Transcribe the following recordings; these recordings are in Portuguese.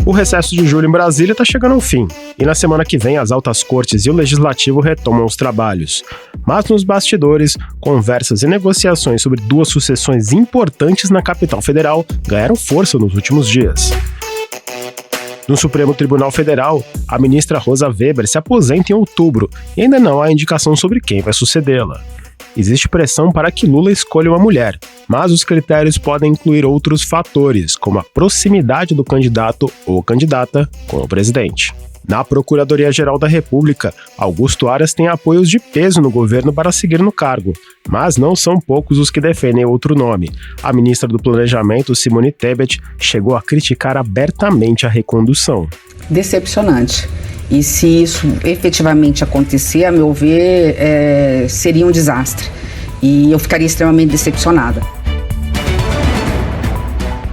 O recesso de julho em Brasília está chegando ao fim, e na semana que vem as altas cortes e o legislativo retomam os trabalhos. Mas nos bastidores, conversas e negociações sobre duas sucessões importantes na capital federal ganharam força nos últimos dias. No Supremo Tribunal Federal, a ministra Rosa Weber se aposenta em outubro e ainda não há indicação sobre quem vai sucedê-la. Existe pressão para que Lula escolha uma mulher, mas os critérios podem incluir outros fatores, como a proximidade do candidato ou candidata com o presidente. Na Procuradoria-Geral da República, Augusto Aras tem apoios de peso no governo para seguir no cargo, mas não são poucos os que defendem outro nome. A ministra do Planejamento, Simone Tebet, chegou a criticar abertamente a recondução. Decepcionante. E se isso efetivamente acontecer, a meu ver, seria um desastre. E eu ficaria extremamente decepcionada.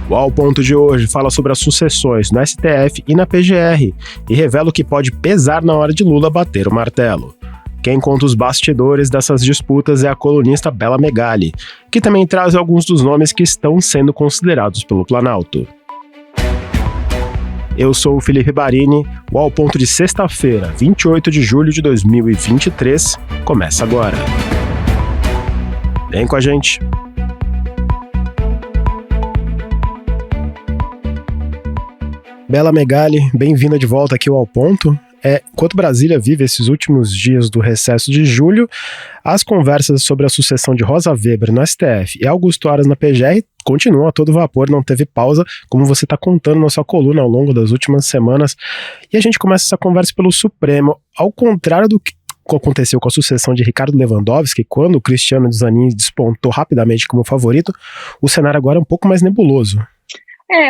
O Ao Ponto de hoje fala sobre as sucessões no STF e na PGR e revela o que pode pesar na hora de Lula bater o martelo. Quem conta os bastidores dessas disputas é a colunista Bela Megali, que também traz alguns dos nomes que estão sendo considerados pelo Planalto. Eu sou o Felipe Barini, o Ao Ponto de sexta-feira, 28 de julho de 2023, começa agora. Vem com a gente! Bela Megali, bem-vinda de volta aqui ao Ao Ponto. Enquanto Brasília vive esses últimos dias do recesso de julho, as conversas sobre a sucessão de Rosa Weber no STF e Augusto Aras na PGR continuam a todo vapor, não teve pausa, como você está contando na sua coluna ao longo das últimas semanas. E a gente começa essa conversa pelo Supremo, ao contrário do que aconteceu com a sucessão de Ricardo Lewandowski, quando o Cristiano Zanin despontou rapidamente como favorito, o cenário agora é um pouco mais nebuloso.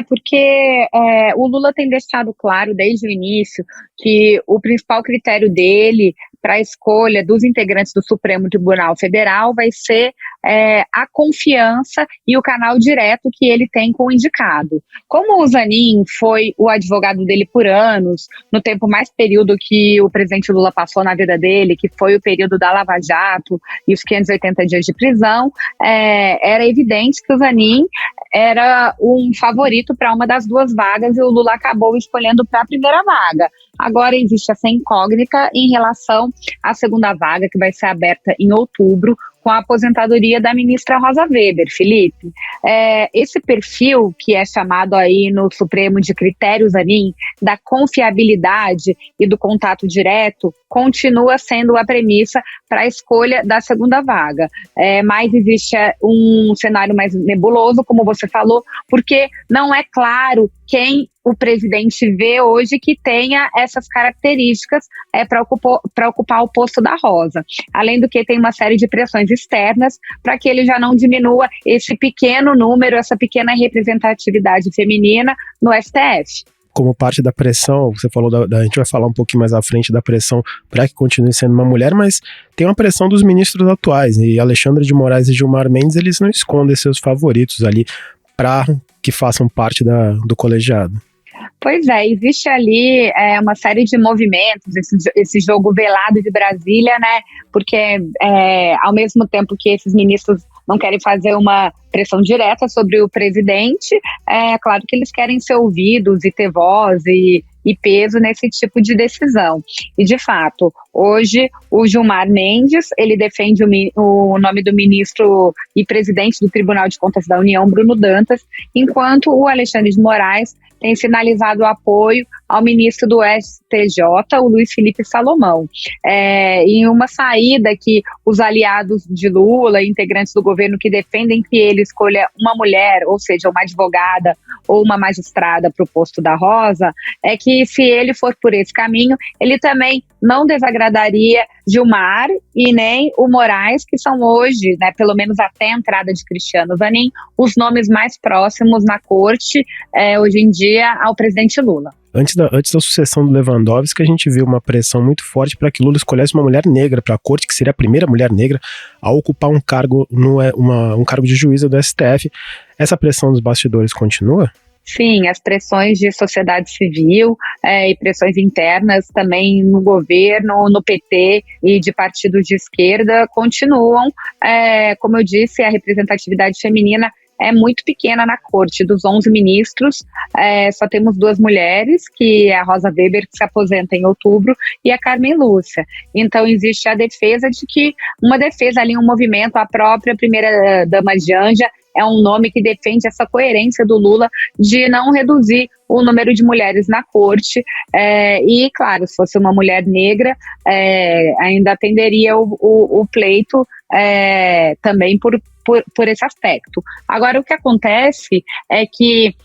Porque o Lula tem deixado claro desde o início que o principal critério dele para a escolha dos integrantes do Supremo Tribunal Federal vai ser a confiança e o canal direto que ele tem com o indicado. Como o Zanin foi o advogado dele por anos, no tempo mais período que o presidente Lula passou na vida dele, que foi o período da Lava Jato e os 580 dias de prisão, era evidente que o Zanin era um favorito para uma das duas vagas e o Lula acabou escolhendo para a primeira vaga. Agora existe essa incógnita em relação à segunda vaga, que vai ser aberta em outubro, com a aposentadoria da ministra Rosa Weber, Felipe. Esse perfil que é chamado aí no Supremo de critério Zanin, da confiabilidade e do contato direto, continua sendo a premissa para a escolha da segunda vaga. Mas existe um cenário mais nebuloso, como você falou, porque não é claro quem o presidente vê hoje que tenha essas características para ocupar o posto da Rosa. Além do que tem uma série de pressões externas para que ele já não diminua esse pequeno número, essa pequena representatividade feminina no STF. Como parte da pressão, você falou, a gente vai falar um pouquinho mais à frente da pressão para que continue sendo uma mulher, mas tem uma pressão dos ministros atuais, e Alexandre de Moraes e Gilmar Mendes, eles não escondem seus favoritos ali para que façam parte do colegiado. Pois existe ali uma série de movimentos, esse jogo velado de Brasília, né? Porque ao mesmo tempo que esses ministros não querem fazer uma pressão direta sobre o presidente, é claro que eles querem ser ouvidos e ter voz e peso nesse tipo de decisão. E, de fato, hoje o Gilmar Mendes, ele defende o nome do ministro e presidente do Tribunal de Contas da União, Bruno Dantas, enquanto o Alexandre de Moraes tem sinalizado o apoio ao ministro do STJ, o Luiz Felipe Salomão. Em uma saída que os aliados de Lula, integrantes do governo que defendem que ele escolha uma mulher, ou seja, uma advogada ou uma magistrada para o posto da Rosa, é que se ele for por esse caminho, ele também não desagradaria Gilmar e nem o Moraes, que são hoje, né, pelo menos até a entrada de Cristiano Zanin, os nomes mais próximos na corte, hoje em dia, ao presidente Lula. Antes da sucessão do Lewandowski, a gente viu uma pressão muito forte para que Lula escolhesse uma mulher negra para a corte, que seria a primeira mulher negra a ocupar um cargo, um cargo de juíza do STF. Essa pressão dos bastidores continua? Sim, as pressões de sociedade civil e pressões internas também no governo, no PT e de partidos de esquerda continuam. Como eu disse, a representatividade feminina é muito pequena na corte. Dos 11 ministros, só temos 2 mulheres, que é a Rosa Weber, que se aposenta em outubro, e a Carmen Lúcia. Então existe a defesa de que, uma defesa ali, um movimento, a própria primeira-dama Janja, é um nome que defende essa coerência do Lula de não reduzir o número de mulheres na corte, e claro, se fosse uma mulher negra, ainda atenderia o pleito também por esse aspecto. Agora, o que acontece é que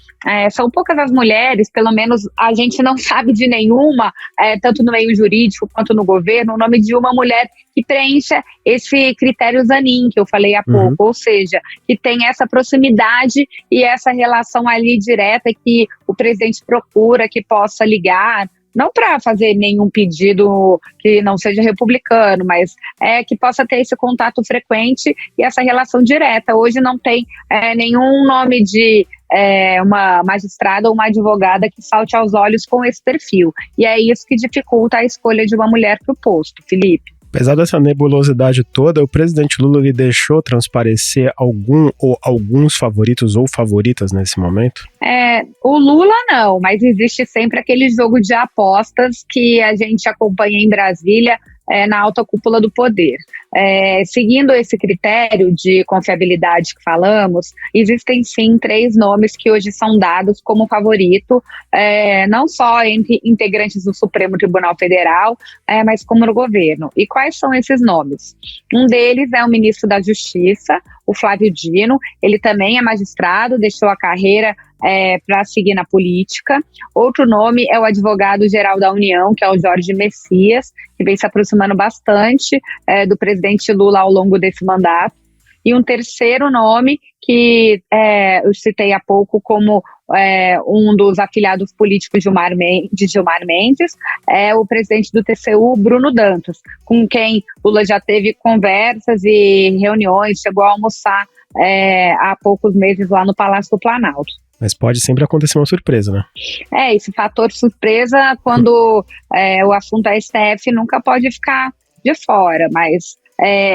são poucas as mulheres, pelo menos a gente não sabe de nenhuma, tanto no meio jurídico quanto no governo, o nome de uma mulher que preencha esse critério Zanin, que eu falei há pouco, ou seja, que tem essa proximidade e essa relação ali direta que o presidente procura, que possa ligar, não para fazer nenhum pedido que não seja republicano, mas que possa ter esse contato frequente e essa relação direta. Hoje não tem nenhum nome de uma magistrada ou uma advogada que salte aos olhos com esse perfil. E é isso que dificulta a escolha de uma mulher para o posto, Felipe. Apesar dessa nebulosidade toda, o presidente Lula lhe deixou transparecer algum ou alguns favoritos ou favoritas nesse momento? O Lula não, mas existe sempre aquele jogo de apostas que a gente acompanha em Brasília, na alta cúpula do poder. Seguindo esse critério de confiabilidade que falamos, existem sim 3 nomes que hoje são dados como favorito, não só entre integrantes do Supremo Tribunal Federal, mas como no governo. E quais são esses nomes? Um deles é o ministro da Justiça, o Flávio Dino. Ele também é magistrado, deixou a carreira para seguir na política. Outro nome é o advogado-geral da União, que é o Jorge Messias, que vem se aproximando bastante do presidente Lula ao longo desse mandato. E um terceiro nome que eu citei há pouco como um dos afiliados políticos de Gilmar Mendes, é o presidente do TCU, Bruno Dantas, com quem Lula já teve conversas e reuniões, chegou a almoçar há poucos meses lá no Palácio do Planalto. Mas pode sempre acontecer uma surpresa, né? Esse fator surpresa, quando o assunto é STF, nunca pode ficar de fora, mas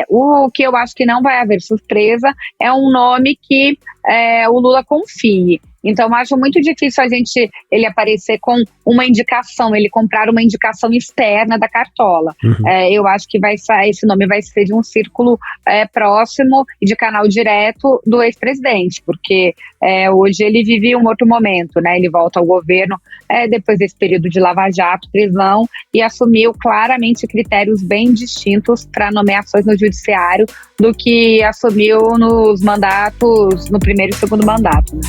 o que eu acho que não vai haver surpresa é um nome que o Lula confie. Então, acho muito difícil ele aparecer com uma indicação, ele comprar uma indicação externa da cartola. Eu acho que esse nome vai ser de um círculo próximo e de canal direto do ex-presidente, porque hoje ele vive um outro momento, né? Ele volta ao governo depois desse período de Lava Jato, prisão, e assumiu claramente critérios bem distintos para nomeações no judiciário do que assumiu nos mandatos, no primeiro e segundo mandato, né?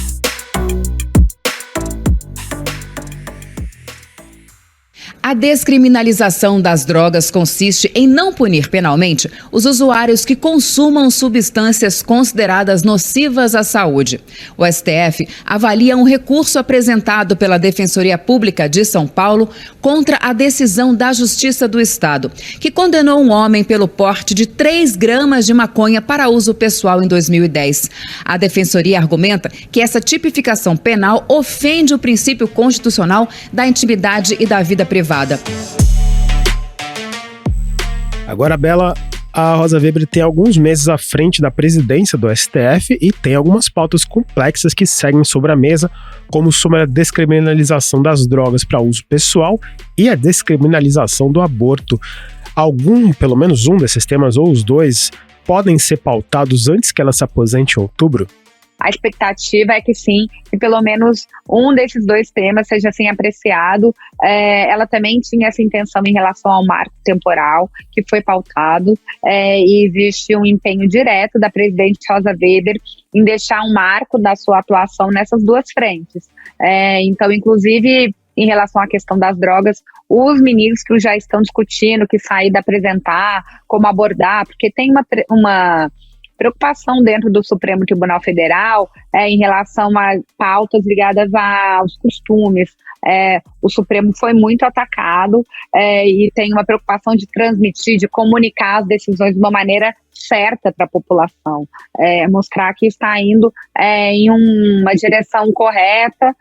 A descriminalização das drogas consiste em não punir penalmente os usuários que consumam substâncias consideradas nocivas à saúde. O STF avalia um recurso apresentado pela Defensoria Pública de São Paulo contra a decisão da Justiça do Estado, que condenou um homem pelo porte de 3 gramas de maconha para uso pessoal em 2010. A Defensoria argumenta que essa tipificação penal ofende o princípio constitucional da intimidade e da vida privada. Agora, Bela, a Rosa Weber tem alguns meses à frente da presidência do STF e tem algumas pautas complexas que seguem sobre a mesa, como sobre a descriminalização das drogas para uso pessoal e a descriminalização do aborto. Pelo menos um desses temas, ou os dois, podem ser pautados antes que ela se aposente em outubro? A expectativa é que sim, que pelo menos um desses 2 temas seja assim apreciado. Ela também tinha essa intenção em relação ao marco temporal, que foi pautado, e existe um empenho direto da presidente Rosa Weber em deixar um marco da sua atuação nessas 2 frentes. Então, inclusive, em relação à questão das drogas, os ministros já estão discutindo que saída apresentar, como abordar, porque tem uma preocupação dentro do Supremo Tribunal Federal em relação a pautas ligadas aos costumes. O Supremo foi muito atacado e tem uma preocupação de transmitir, de comunicar as decisões de uma maneira certa para a população, mostrar que está indo em uma direção correta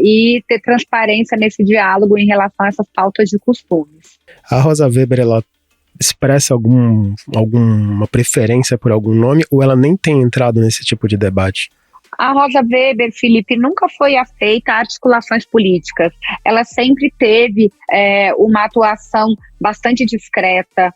e ter transparência nesse diálogo em relação a essas pautas de costumes. A Rosa Weber, ela expressa alguma preferência por algum nome ou ela nem tem entrado nesse tipo de debate? A Rosa Weber, Felipe, nunca foi afeita a articulações políticas. Ela sempre teve uma atuação bastante discreta,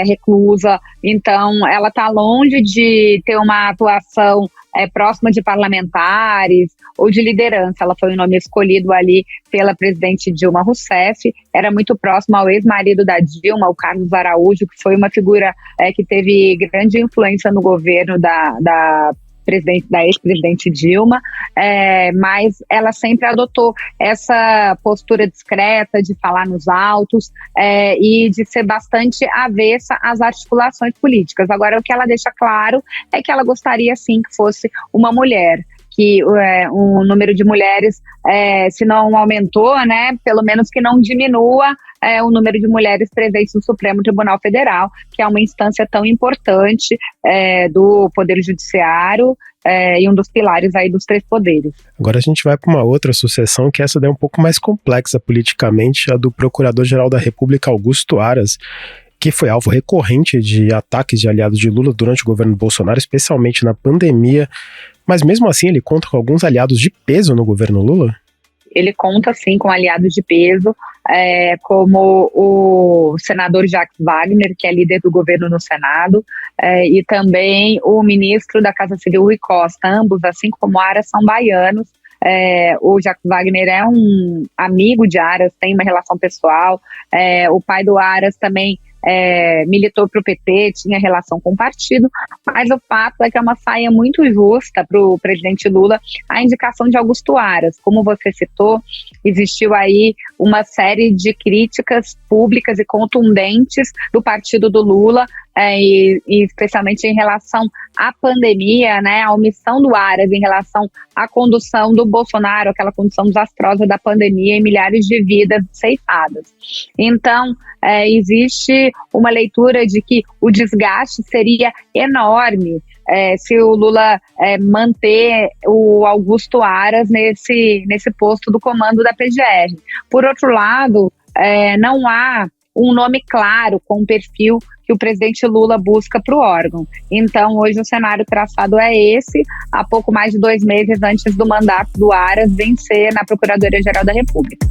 reclusa. Então, ela está longe de ter uma atuação próxima de parlamentares ou de liderança. Ela foi o nome escolhido ali pela presidente Dilma Rousseff. Era muito próxima ao ex-marido da Dilma, o Carlos Araújo, que foi uma figura que teve grande influência no governo da ex-presidente Dilma, mas ela sempre adotou essa postura discreta de falar nos autos e de ser bastante avessa às articulações políticas. Agora, o que ela deixa claro é que ela gostaria sim que fosse uma mulher, que o número de mulheres, se não aumentou, né, pelo menos que não diminua o número de mulheres presentes no Supremo Tribunal Federal, que é uma instância tão importante do Poder Judiciário e um dos pilares aí dos três poderes. Agora a gente vai para uma outra sucessão, que essa daí é um pouco mais complexa politicamente, a do Procurador-Geral da República, Augusto Aras, que foi alvo recorrente de ataques de aliados de Lula durante o governo Bolsonaro, especialmente na pandemia. Mas mesmo assim ele conta com alguns aliados de peso no governo Lula? Ele conta sim com aliados de peso, como o senador Jacques Wagner, que é líder do governo no Senado, e também o ministro da Casa Civil, Rui Costa. Ambos, assim como Aras, são baianos. O Jacques Wagner é um amigo de Aras, tem uma relação pessoal. O pai do Aras também militou para o PT, tinha relação com o partido, mas o fato é que é uma saia muito justa para o presidente Lula a indicação de Augusto Aras. Como você citou, existiu aí uma série de críticas públicas e contundentes do partido do Lula, e especialmente em relação à pandemia, né, a omissão do Aras em relação à condução do Bolsonaro, aquela condução desastrosa da pandemia e milhares de vidas ceifadas. Então, existe uma leitura de que o desgaste seria enorme se o Lula manter o Augusto Aras nesse posto do comando da PGR. Por outro lado, não há um nome claro com o perfil que o presidente Lula busca para o órgão. Então, hoje o cenário traçado é esse, há pouco mais de 2 meses antes do mandato do Aras vencer na Procuradoria-Geral da República.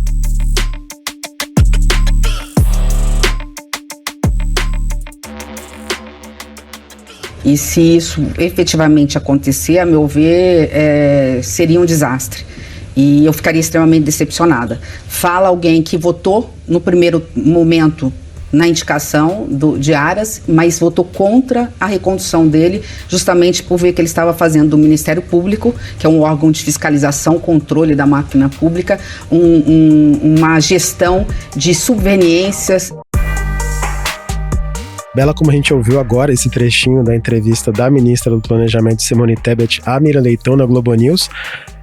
E se isso efetivamente acontecer, a meu ver, seria um desastre. E eu ficaria extremamente decepcionada. Fala alguém que votou no primeiro momento na indicação de Aras, mas votou contra a recondução dele, justamente por ver que ele estava fazendo do Ministério Público, que é um órgão de fiscalização, controle da máquina pública, uma gestão de subveniências. Bela, como a gente ouviu agora esse trechinho da entrevista da ministra do Planejamento, Simone Tebet, à Mira Leitão na Globo News,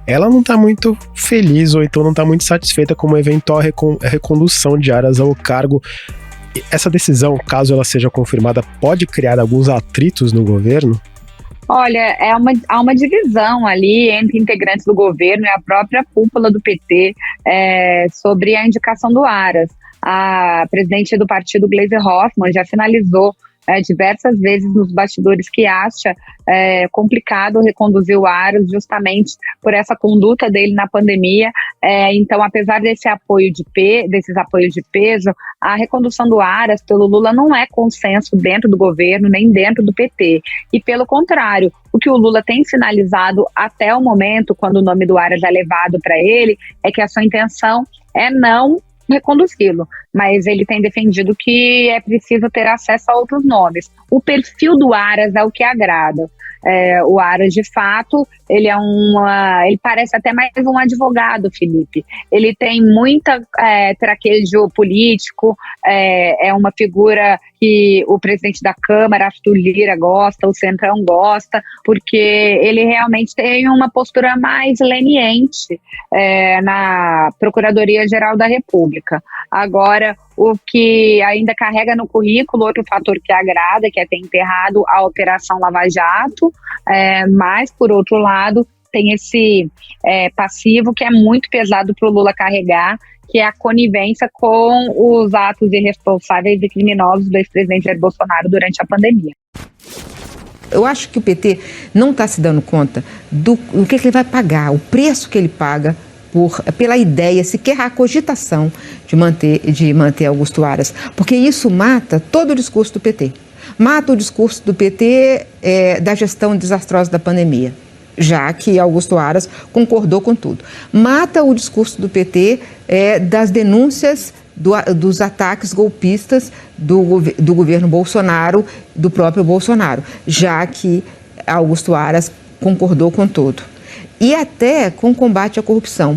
ela não está muito feliz ou então não está muito satisfeita com uma eventual recondução de Aras ao cargo. Essa decisão, caso ela seja confirmada, pode criar alguns atritos no governo? Olha, há uma divisão ali entre integrantes do governo e a própria cúpula do PT sobre a indicação do Aras. A presidente do partido, Gleisi Hoffmann, já finalizou diversas vezes nos bastidores que acha complicado reconduzir o Aras justamente por essa conduta dele na pandemia. Então, apesar desses apoios de peso, a recondução do Aras pelo Lula não é consenso dentro do governo, nem dentro do PT. E pelo contrário, o que o Lula tem sinalizado até o momento, quando o nome do Aras é levado para ele, é que a sua intenção é não reconduzi-lo, mas ele tem defendido que é preciso ter acesso a outros nomes. O perfil do Aras é o que agrada. O Aras, de fato, ele parece até mais um advogado, Felipe. Ele tem muita traquejo político, é uma figura que o presidente da Câmara, Arthur Lira, gosta, o Centrão gosta, porque ele realmente tem uma postura mais leniente na Procuradoria-Geral da República. Agora, o que ainda carrega no currículo, outro fator que agrada, que é ter enterrado a Operação Lava Jato, mas, por outro lado, tem esse passivo que é muito pesado para o Lula carregar, que é a conivência com os atos irresponsáveis e criminosos do ex-presidente Jair Bolsonaro durante a pandemia. Eu acho que o PT não está se dando conta do que ele vai pagar, o preço que ele paga pela ideia, sequer a cogitação de manter Augusto Aras, porque isso mata todo o discurso do PT. Mata o discurso do PT da gestão desastrosa da pandemia, já que Augusto Aras concordou com tudo. Mata o discurso do PT das denúncias dos ataques golpistas do governo Bolsonaro, do próprio Bolsonaro, já que Augusto Aras concordou com tudo. E até com o combate à corrupção.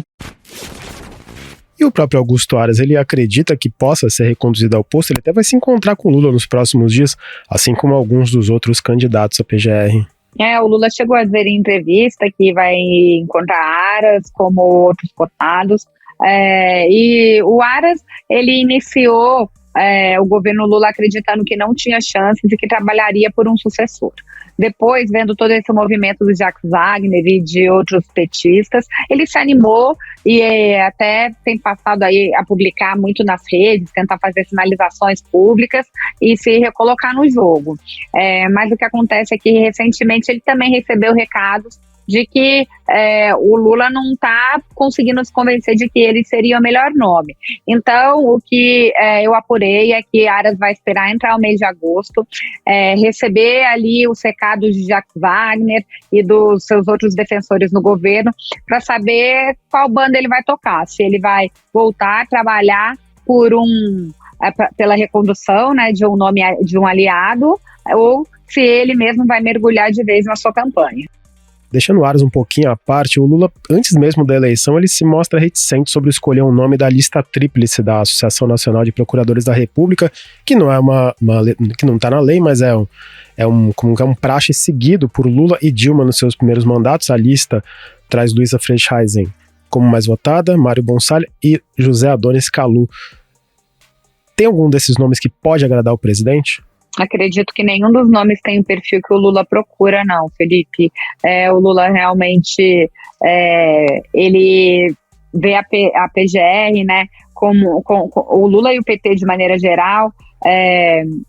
E o próprio Augusto Aras, ele acredita que possa ser reconduzido ao posto, ele até vai se encontrar com Lula nos próximos dias, assim como alguns dos outros candidatos à PGR. O Lula chegou a dizer em entrevista que vai encontrar Aras como outros cotados, e o Aras, ele iniciou o governo Lula acreditando que não tinha chances e que trabalharia por um sucessor. Depois, vendo todo esse movimento do Jacques Wagner e de outros petistas, ele se animou e até tem passado aí a publicar muito nas redes, tentar fazer sinalizações públicas e se recolocar no jogo. Mas o que acontece é que recentemente ele também recebeu recados de que o Lula não está conseguindo se convencer de que ele seria o melhor nome. Então, o que eu apurei é que Aras vai esperar entrar o mês de agosto, receber ali os recados de Jacques Wagner e dos seus outros defensores no governo, para saber qual banda ele vai tocar, se ele vai voltar a trabalhar pela recondução, né, de um nome de um aliado, ou se ele mesmo vai mergulhar de vez na sua campanha. Deixando o Aras um pouquinho à parte, o Lula, antes mesmo da eleição, ele se mostra reticente sobre escolher um nome da lista tríplice da Associação Nacional de Procuradores da República, que não é que não está na lei, mas é um praxe seguido por Lula e Dilma nos seus primeiros mandatos. A lista traz Luísa Freixaisen como mais votada, Mário Bonsalha e José Adonis Calu. Tem algum desses nomes que pode agradar o presidente? Acredito que nenhum dos nomes tem o perfil que o Lula procura, não, Felipe. O Lula realmente, ele vê a PGR, né, como o Lula e o PT de maneira geral,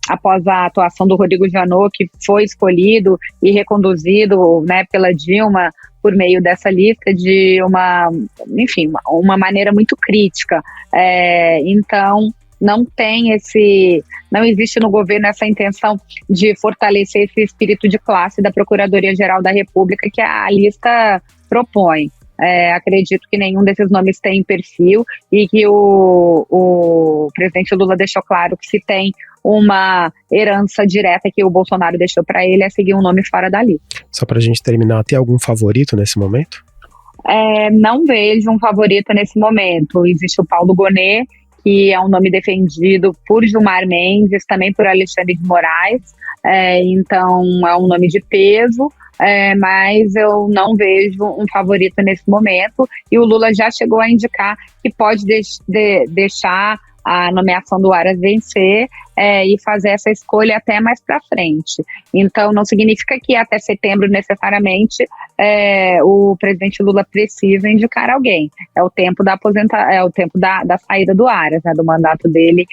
após a atuação do Rodrigo Janot, que foi escolhido e reconduzido, né, pela Dilma por meio dessa lista de uma maneira muito crítica. Então, não existe no governo essa intenção de fortalecer esse espírito de classe da Procuradoria-Geral da República que a lista propõe. Acredito que nenhum desses nomes tem perfil e que o presidente Lula deixou claro que se tem uma herança direta que o Bolsonaro deixou para ele é seguir um nome fora da lista. Só para a gente terminar, tem algum favorito nesse momento? Não vejo um favorito nesse momento. Existe o Paulo Gonet, que é um nome defendido por Gilmar Mendes, também por Alexandre de Moraes, então é um nome de peso, mas eu não vejo um favorito nesse momento, e o Lula já chegou a indicar que pode deixar a nomeação do Aras vencer e fazer essa escolha até mais para frente. Então, não significa que até setembro, necessariamente, o presidente Lula precisa indicar alguém. É o tempo da da saída do Aras, né, do mandato dele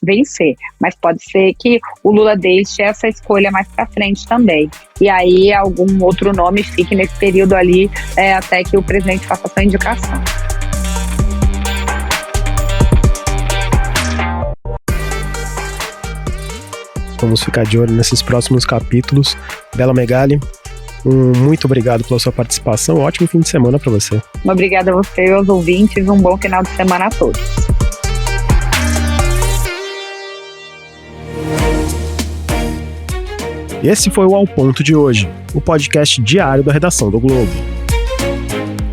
vencer. Mas pode ser que o Lula deixe essa escolha mais para frente também. E aí, algum outro nome fique nesse período ali, até que o presidente faça sua indicação. Vamos ficar de olho nesses próximos capítulos. Bela Megali, muito obrigado pela sua participação. Ótimo fim de semana para você. Obrigada a você e aos ouvintes. Um bom final de semana a todos. E esse foi o Ao Ponto de hoje, o podcast diário da redação do Globo.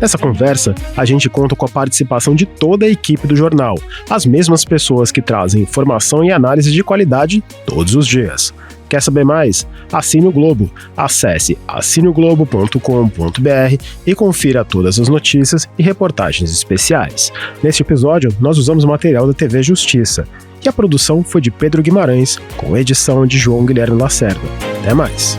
Nessa conversa, a gente conta com a participação de toda a equipe do jornal, as mesmas pessoas que trazem informação e análise de qualidade todos os dias. Quer saber mais? Assine o Globo. Acesse assineoglobo.com.br e confira todas as notícias e reportagens especiais. Neste episódio, nós usamos material da TV Justiça, e a produção foi de Pedro Guimarães, com edição de João Guilherme Lacerda. Até mais!